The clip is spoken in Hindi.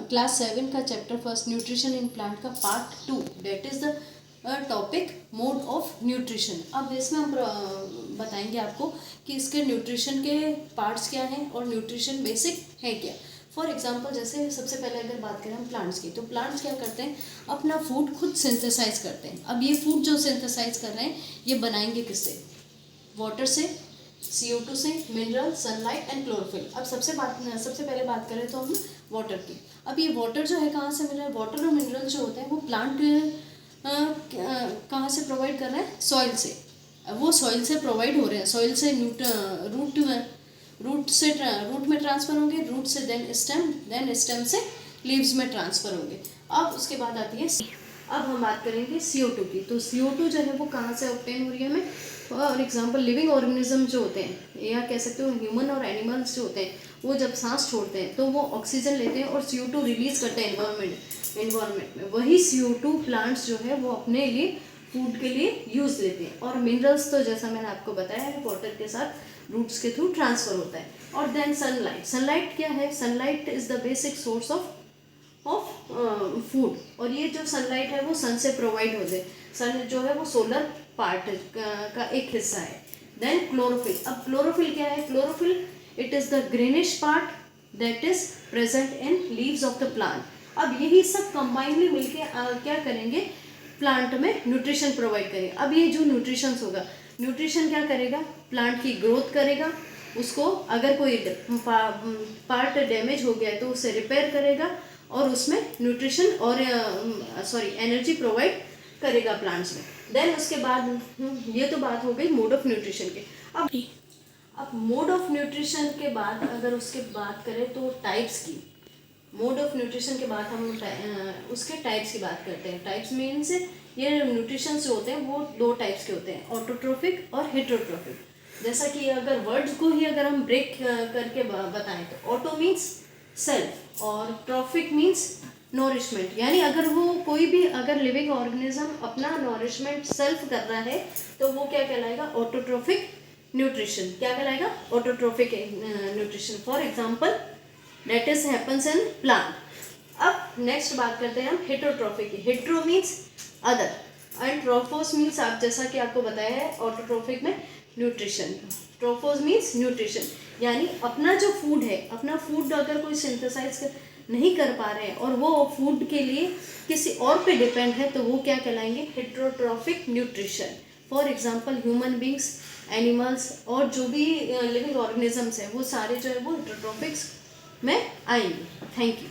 क्लास 7 का chapter first nutrition in plant का part 2 that is the topic mode of nutrition. अब इसमें हम बताएंगे आपको कि इसके न्यूट्रिशन के पार्ट्स क्या हैं और न्यूट्रिशन बेसिक है क्या। फॉर एग्जांपल जैसे सबसे पहले अगर बात करें हम प्लांट्स की, तो प्लांट्स क्या करते हैं, अपना फूड खुद सिंथेसाइज करते हैं। अब ये फूड जो सिंथेसाइज कर रहे हैं ये बनाएंगे किससे, वाटर से, CO2 से, मिनरल, सनलाइट एंड क्लोरोफिल। अब सबसे पहले बात करें तो हम वाटर की। अब ये वाटर जो है कहाँ से मिल रहा है, वाटर और मिनरल जो होते हैं वो प्लांट कहाँ से प्रोवाइड कर रहे हैं, सॉइल से। वो सॉइल से प्रोवाइड हो रहे हैं, सॉइल से रूट में ट्रांसफ़र होंगे, रूट से देन स्टेम से लीव्स में ट्रांसफ़र होंगे। अब उसके बाद आती है, अब हम बात करेंगे CO2 की। तो CO2 जो है वो कहाँ से ऑब्टेन हो रही है हमें, फॉर एग्जांपल लिविंग ऑर्गेनिज्म जो होते हैं या कह सकते हो ह्यूमन और एनिमल्स जो होते हैं वो जब सांस छोड़ते हैं तो वो ऑक्सीजन लेते हैं और CO2 रिलीज करते हैं एनवायरनमेंट में। वही CO2 प्लांट्स जो है वो अपने लिए फूड के लिए यूज़ लेते हैं। और मिनरल्स तो जैसा मैंने आपको बताया है वाटर के साथ रूट्स के थ्रू ट्रांसफ़र होता है। और देन सनलाइट क्या है, sunlight is the basic source of food. और ये जो सनलाइट है वो सन से प्रोवाइड होते हैं। सन जो है वो सोलर पार्ट का एक हिस्सा है। Then chlorophyll. अब क्लोरोफिल क्या है, chlorophyll it is the greenish part that is present in leaves of the plant. अब यही सब कंबाइनली मिलके क्या करेंगे, प्लांट में न्यूट्रिशन प्रोवाइड करेंगे। अब ये जो न्यूट्रिशंस होगा, न्यूट्रिशन क्या करेगा, प्लांट की ग्रोथ करेगा, उसको अगर कोई पार्ट डैमेज हो गया है तो उसे रिपेयर करेगा और उसमें न्यूट्रिशन और एनर्जी प्रोवाइड करेगा प्लांट्स में। देन उसके बाद ये तो बात हो गई मोड ऑफ न्यूट्रिशन के। अब मोड ऑफ न्यूट्रिशन के बाद अगर उसके बात करें तो टाइप्स की, मोड ऑफ न्यूट्रिशन के बाद हम उसके टाइप्स की बात करते हैं। टाइप्स मीन्स ये न्यूट्रिशन जो होते हैं वो दो टाइप्स के होते हैं, ऑटोट्रोफिक और हेटेरोट्रोफिक। जैसा कि अगर वर्ड्स को ही अगर हम ब्रेक करके बताएं तो ऑटो मीन्स सेल्फ और ट्रॉफिक मीन्स नॉरिशमेंट। यानी अगर वो कोई भी अगर लिविंग ऑर्गेनिज्म अपना नॉरिशमेंट सेल्फ कर रहा है तो वो क्या कहलाएगा, ऑटोट्रोफिक न्यूट्रिशन। क्या कहलाएगा, autotrophic nutrition. For example that is happens in plant. अब नेक्स्ट बात करते हैं हम हेटेरोट्रोफिक की। Hetero means other and trophos means, आप जैसा कि आपको बताया है ऑटोट्रोफिक में न्यूट्रिशन, ट्रोफोस मीन्स न्यूट्रिशन। यानी अपना जो फूड है, अपना फूड अगर कोई सिंथेसाइज नहीं कर पा रहे हैं और वो फूड के लिए किसी और पे डिपेंड है तो वो क्या कहलाएंगे, heterotrophic nutrition. For example human beings, animals और जो भी लिविंग ऑर्गेनिजम्स हैं वो सारे जो है वो हेटेरोट्रोफिक्स में आएंगे। Thank you.